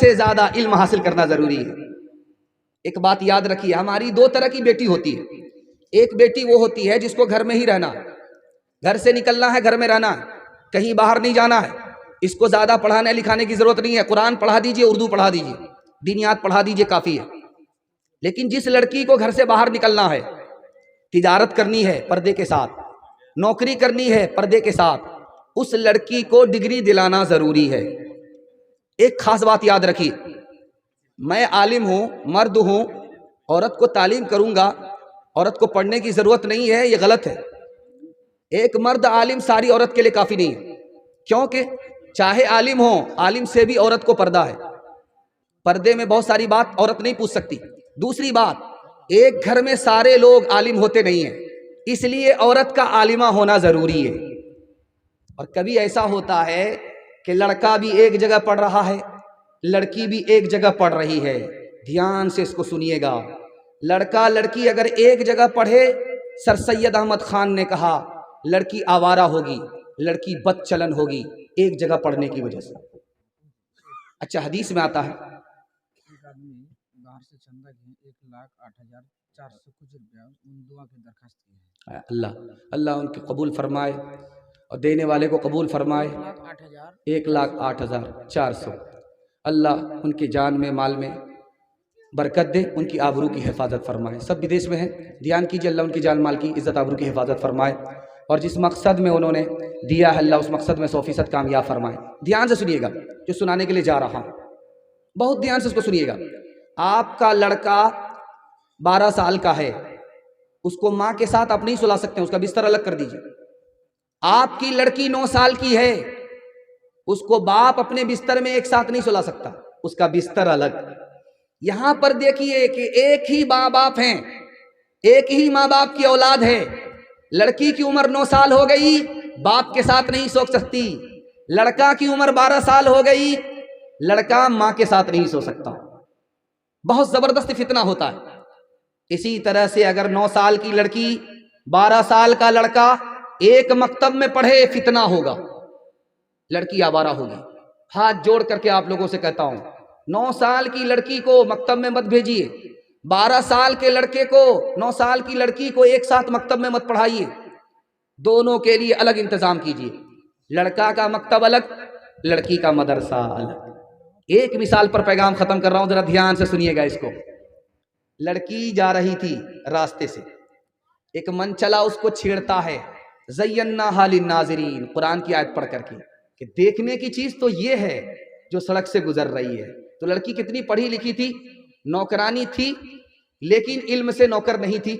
سے زیادہ علم حاصل کرنا ضروری ہے۔ ایک بات یاد رکھیے، ہماری دو طرح کی بیٹی ہوتی ہے۔ ایک بیٹی وہ ہوتی ہے جس کو گھر میں ہی رہنا ہے، گھر سے نکلنا ہے، گھر میں رہنا ہے، کہیں باہر نہیں جانا ہے، اس کو زیادہ پڑھانے لکھانے کی ضرورت نہیں ہے، قرآن پڑھا دیجئے، اردو پڑھا دیجئے، دینیات پڑھا دیجئے، کافی ہے۔ لیکن جس لڑکی کو گھر سے باہر نکلنا ہے، تجارت کرنی ہے پردے کے ساتھ، نوکری کرنی ہے پردے کے ساتھ، اس لڑکی کو ڈگری دلانا ضروری ہے۔ ایک خاص بات یاد رکھیے، میں عالم ہوں، مرد ہوں، عورت کو تعلیم کروں گا، عورت کو پڑھنے کی ضرورت نہیں ہے، یہ غلط ہے۔ ایک مرد عالم ساری عورت کے لیے کافی نہیں ہے، کیونکہ چاہے عالم ہو، عالم سے بھی عورت کو پردہ ہے، پردے میں بہت ساری بات عورت نہیں پوچھ سکتی۔ دوسری بات، ایک گھر میں سارے لوگ عالم ہوتے نہیں ہیں، اس لیے عورت کا عالمہ ہونا ضروری ہے۔ اور کبھی ایسا ہوتا ہے کہ لڑکا بھی ایک جگہ پڑھ رہا ہے، لڑکی بھی ایک جگہ پڑھ رہی ہے، دھیان سے اس کو سنیے گا۔ لڑکا لڑکی اگر ایک جگہ پڑھے، سر سید احمد خان نے کہا لڑکی آوارہ ہوگی، لڑکی بد چلن ہوگی، ایک جگہ پڑھنے کی وجہ سے۔ اچھا، حدیث میں آتا ہے ایک آدمی باہر سے چندہ کی 1,08,400 کچھ روپیہ ان دعا کی درخواست کی ہے۔ اللہ ان کی قبول فرمائے اور دینے والے کو قبول فرمائے۔ 1,08,400 اللہ ان کی جان میں مال میں برکت دے، ان کی آبرو کی حفاظت فرمائے۔ سب بدیش میں ہیں، دھیان کیجیے، اللہ ان کی جان مال کی عزت آبرو کی حفاظت فرمائے، اور جس مقصد میں انہوں نے دیا ہے اللہ اس مقصد میں 100% کامیاب فرمائے۔ دھیان سے سنیے گا جو سنانے کے لیے جا رہا ہوں، بہت دھیان سے اس کو سنیے گا۔ آپ کا لڑکا 12 سال کا ہے، اس کو ماں کے ساتھ آپ نہیں سلا سکتے، اس کا بستر الگ کر دیجیے۔ آپ کی لڑکی 9 سال کی ہے، اس کو باپ اپنے بستر میں ایک ساتھ نہیں سلا سکتا، اس کا بستر الگ۔ یہاں پر دیکھیے کہ ایک ہی ماں باپ ہیں، ایک ہی ماں باپ کی اولاد ہے، لڑکی کی عمر 9 سال ہو گئی، باپ کے ساتھ نہیں سو سکتی، لڑکا کی عمر 12 سال ہو گئی، لڑکا ماں کے ساتھ نہیں سو سکتا۔ بہت زبردست فتنہ ہوتا ہے۔ اسی طرح سے اگر 9 سال کی لڑکی 12 سال کا لڑکا ایک مکتب میں پڑھے، فتنہ ہوگا، لڑکی آوارہ ہوگی۔ ہاتھ جوڑ کر کے آپ لوگوں سے کہتا ہوں، 9 سال کی لڑکی کو مکتب میں مت بھیجیے، 12 سال کے لڑکے کو 9 سال کی لڑکی کو ایک ساتھ مکتب میں مت پڑھائیے، دونوں کے لیے الگ انتظام کیجیے، لڑکا کا مکتب الگ، لڑکی کا مدرسہ الگ۔ ایک مثال پر پیغام ختم کر رہا ہوں، ذرا دھیان سے سنیے گا اس کو۔ لڑکی جا رہی تھی راستے سے، ایک من چلا اس کو چھیڑتا ہے، زیناھا للناظرین، قرآن کی آیت پڑھ کر کے کہ دیکھنے کی چیز تو یہ ہے جو سڑک سے گزر رہی ہے۔ تو لڑکی کتنی پڑھی لکھی تھی، نوکرانی تھی، لیکن علم سے نوکر نہیں تھی،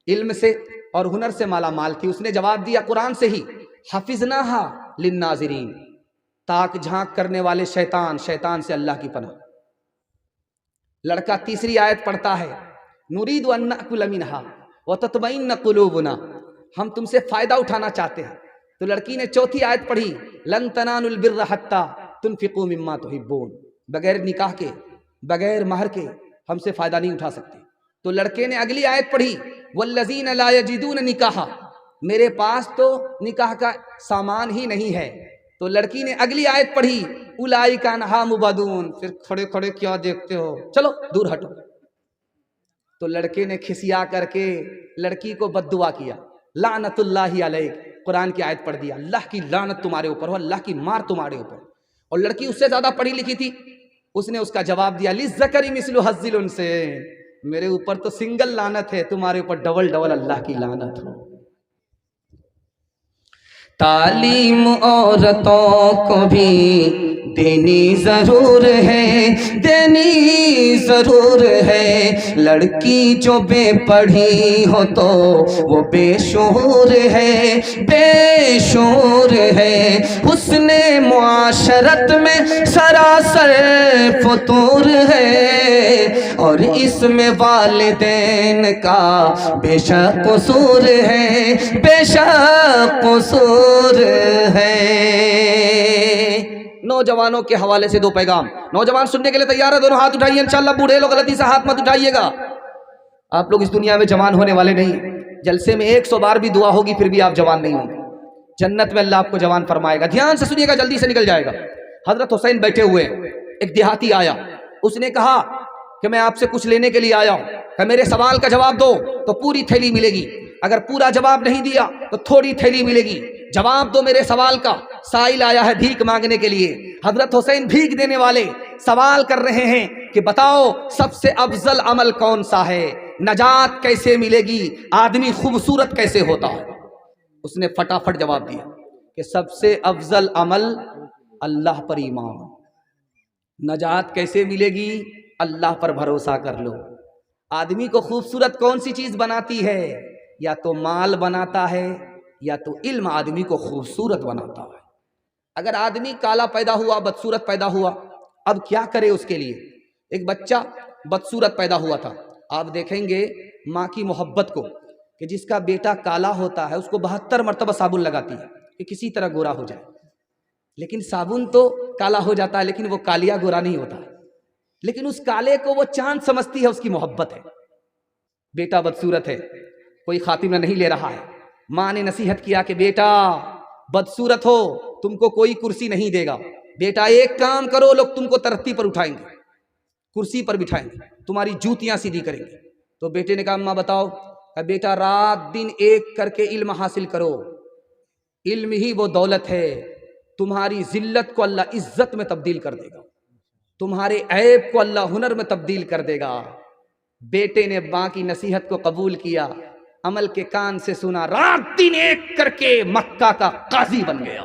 علم سے اور ہنر سے مالا مال تھی۔ اس نے جواب دیا قرآن سے ہی، حفظناھا للناظرین، تاک جھانک کرنے والے شیطان، شیطان سے اللہ کی پناہ۔ لڑکا تیسری آیت پڑھتا ہے، نرید ان نأکل منھا وتطمئن قلوبنا، ہم تم سے فائدہ اٹھانا چاہتے ہیں۔ تو لڑکی نے چوتھی آیت پڑھی، لن تنالوا البر حتی تنفقوا مما تحبون، بغیر نکاح کے، بغیر مہر کے ہم سے فائدہ نہیں اٹھا سکتے۔ تو لڑکے نے اگلی آیت پڑھی، والذین لا یجدون نکاحا، میرے پاس تو نکاح کا سامان ہی نہیں ہے۔ تو لڑکی نے اگلی آیت پڑھی، اولئک عنھا مبعدون، پھر کھڑے کھڑے کیا دیکھتے ہو، چلو دور ہٹو۔ تو لڑکے نے کھسیا کر کے لڑکی کو بد دعا کیا، لعنت اللہ علیک، قرآن کی آیت پڑھ دیا، اللہ کی لعنت تمہارے اوپر ہو، اللہ کی مار تمہارے اوپر۔ اور لڑکی اس سے زیادہ پڑھی لکھی تھی، اس نے اس کا جواب دیا، للذکر مثل حظ الانثیین، میرے اوپر تو سنگل لعنت ہے، تمہارے اوپر ڈبل ڈبل اللہ کی لعنت ہو۔ تعلیم عورتوں کو بھی دینی ضرور ہے، دینی ضرور ہے، لڑکی جو بے پڑھی ہو تو وہ بے شعور ہے، بے شعور ہے، حسن معاشرت میں سراسر فطور ہے، اور اس میں والدین کا بے شک قصور ہے، بے شک قصور ہے۔ نوجوانوں کے حوالے سے 2 پیغام، نوجوان سننے کے لیے تیار ہے؟ دونوں ہاتھ اٹھائیے، انشاءاللہ بوڑھے لوگ غلطی سے ہاتھ مت اٹھائیے گا، آپ لوگ اس دنیا میں جوان ہونے والے نہیں، جلسے میں 100 بار بھی دعا ہوگی پھر بھی آپ جوان نہیں ہوں گے، جنت میں اللہ آپ کو جوان فرمائے گا۔ دھیان سے سنیے گا، جلدی سے نکل جائے گا۔ حضرت حسین بیٹھے ہوئے ہیں، ایک دیہاتی آیا، اس نے کہا کہ میں آپ سے کچھ لینے کے لیے آیا ہوں، کہ میرے سوال کا جواب دو تو پوری تھیلی ملے گی، اگر پورا جواب نہیں دیا تو تھوڑی تھیلی ملے گی، جواب دو میرے سوال کا۔ سائل آیا ہے بھیک مانگنے کے لیے، حضرت حسین بھیک دینے والے سوال کر رہے ہیں کہ بتاؤ سب سے افضل عمل کون سا ہے، نجات کیسے ملے گی، آدمی خوبصورت کیسے ہوتا ہے؟ اس نے فٹافٹ جواب دیا کہ سب سے افضل عمل اللہ پر ایمان، نجات کیسے ملے گی، اللہ پر بھروسہ کر لو۔ آدمی کو خوبصورت کون سی چیز بناتی ہے؟ یا تو مال بناتا ہے یا تو علم آدمی کو خوبصورت بناتا ہے۔ اگر آدمی کالا پیدا ہوا، بدصورت پیدا ہوا، اب کیا کرے اس کے لیے؟ ایک بچہ بدصورت پیدا ہوا تھا، آپ دیکھیں گے ماں کی محبت کو کہ جس کا بیٹا کالا ہوتا ہے اس کو 72 مرتبہ صابن لگاتی ہے کہ کسی طرح گورا ہو جائے، لیکن صابن تو کالا ہو جاتا ہے لیکن وہ کالیا گورا نہیں ہوتا ہے، لیکن اس کالے کو وہ چاند سمجھتی ہے، اس کی محبت ہے۔ بیٹا بدصورت ہے، کوئی خاتمہ نہیں لے رہا ہے، ماں نے نصیحت کیا کہ بیٹا بدصورت ہو تم کو کوئی کرسی نہیں دے گا، بیٹا ایک کام کرو لوگ تم کو ترقی پر اٹھائیں گے، کرسی پر بٹھائیں گے، تمہاری جوتیاں سیدھی کریں گے۔ تو بیٹے نے کہا اماں بتاؤ، کہ بیٹا رات دن ایک کر کے علم حاصل کرو، علم ہی وہ دولت ہے، تمہاری ذلت کو اللہ عزت میں تبدیل کر دے گا، تمہارے عیب کو اللہ ہنر میں تبدیل کر دے گا۔ بیٹے نے ماں کی نصیحت کو قبول کیا، عمل کے کان سے سنا، رات دن ایک کر کے مکہ کا قاضی بن گیا۔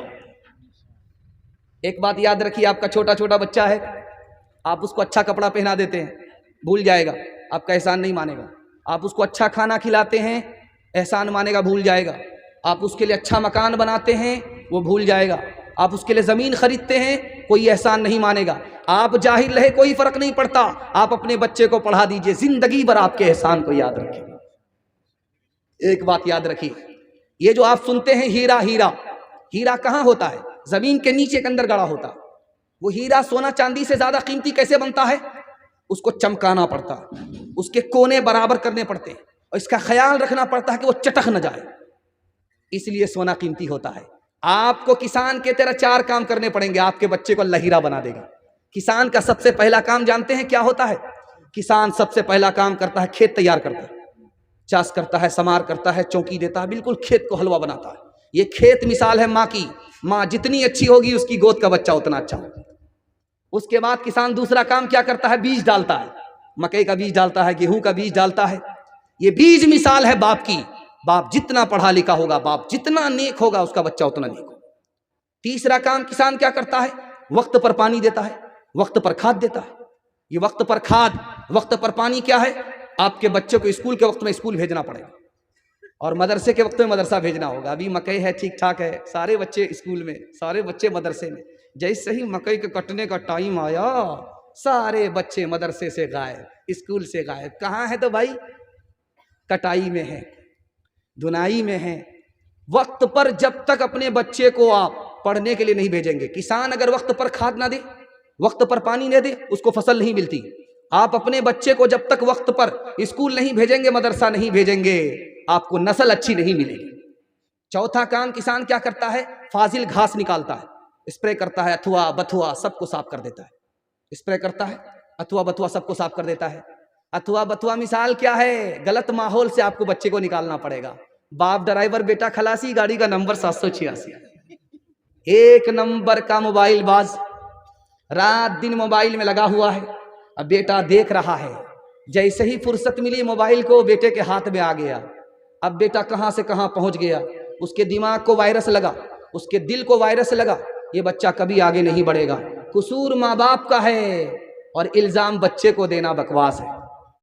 ایک بات یاد رکھیے، آپ کا چھوٹا چھوٹا بچہ ہے، آپ اس کو اچھا کپڑا پہنا دیتے ہیں، بھول جائے گا، آپ کا احسان نہیں مانے گا۔ آپ اس کو اچھا کھانا کھلاتے ہیں، احسان مانے گا، بھول جائے گا۔ آپ اس کے لیے اچھا مکان بناتے ہیں، وہ بھول جائے گا۔ آپ اس کے لیے زمین خریدتے ہیں، کوئی احسان نہیں مانے گا۔ آپ جاہل رہے کوئی فرق نہیں پڑتا، آپ اپنے بچے کو پڑھا دیجئے، زندگی بھر آپ کے احسان کو یاد رکھیں گے۔ ایک بات یاد رکھیے، یہ جو آپ سنتے ہیں ہیرا ہیرا، ہیرا کہاں ہوتا ہے؟ زمین کے نیچے کے اندر گڑا ہوتا ہے۔ وہ ہیرا سونا چاندی سے زیادہ قیمتی کیسے بنتا ہے؟ اس کو چمکانا پڑتا ہے، اس کے کونے برابر کرنے پڑتے ہیں، اور اس کا خیال رکھنا پڑتا ہے کہ وہ چٹک نہ جائے، اس لیے سونا قیمتی ہوتا ہے۔ آپ کو کسان کے طرح 4 کام کرنے پڑیں گے، آپ کے بچے کو اللہ ہیرا بنا دے گا۔ کسان کا سب سے پہلا کام جانتے ہیں کیا ہوتا ہے؟ کسان سب سے پہلا کام کرتا ہے کھیت تیار کرتا ہے، چاس کرتا ہے، سمار کرتا ہے، چوکی دیتا ہے، بالکل کھیت کو حلوہ بناتا ہے۔ یہ کھیت مثال ہے ماں کی، ماں جتنی اچھی ہوگی اس کی گود کا بچہ اتنا اچھا ہوگا۔ اس کے بعد کسان دوسرا کام کیا کرتا ہے؟ بیج ڈالتا ہے، مکئی کا بیج ڈالتا ہے، گیہوں کا بیج ڈالتا ہے۔ یہ بیج مثال ہے باپ کی، باپ جتنا پڑھا لکھا ہوگا، باپ جتنا نیک ہوگا اس کا بچہ اتنا نیک ہوگا۔ تیسرا کام کسان کیا کرتا ہے؟ وقت پر پانی دیتا ہے، وقت پر کھاد دیتا ہے۔ یہ وقت پر کھاد، وقت پر پانی کیا ہے؟ آپ کے بچے کو اسکول کے وقت میں اسکول بھیجنا پڑے گا، اور مدرسے کے وقت میں مدرسہ بھیجنا ہوگا۔ ابھی مکئی ہے، ٹھیک ٹھاک ہے، سارے بچے اسکول میں، سارے بچے مدرسے میں۔ جیسے ہی مکئی کے کٹنے کا ٹائم آیا، سارے بچے مدرسے سے غائب، اسکول سے غائب۔ کہاں ہے تو بھائی؟ کٹائی میں ہے، دھنائی میں ہے۔ وقت پر جب تک اپنے بچے کو آپ پڑھنے کے لیے نہیں بھیجیں گے، کسان اگر وقت پر کھاد نہ دے، وقت پر پانی نہ دے، اس کو فصل نہیں ملتی۔ آپ اپنے بچے کو جب تک وقت پر اسکول نہیں بھیجیں گے، مدرسہ نہیں بھیجیں گے، آپ کو نسل اچھی نہیں ملے گی۔ چوتھا کام کسان کیا کرتا ہے؟ فاضل گھاس نکالتا ہے، اسپرے کرتا ہے، اتھوا بتھوا سب کو صاف کر دیتا ہے۔ اسپرے کرتا ہے، اتھوا بتھوا سب کو صاف کر دیتا ہے۔ اتھوا بتھوا مثال کیا ہے؟ غلط ماحول سے آپ کو بچے کو نکالنا پڑے گا۔ باپ ڈرائیور، بیٹا خلاسی، گاڑی کا نمبر 786، ایک نمبر کا موبائل باز، رات دن موبائل میں لگا ہوا ہے۔ اب بیٹا دیکھ رہا ہے، جیسے ہی فرصت ملی موبائل کو بیٹے کے ہاتھ میں آ گیا۔ اب بیٹا کہاں سے کہاں پہنچ گیا، اس کے دماغ کو وائرس لگا، اس کے دل کو وائرس لگا، یہ بچہ کبھی آگے نہیں بڑھے گا۔ قصور ماں باپ کا ہے اور الزام بچے کو دینا بکواس ہے۔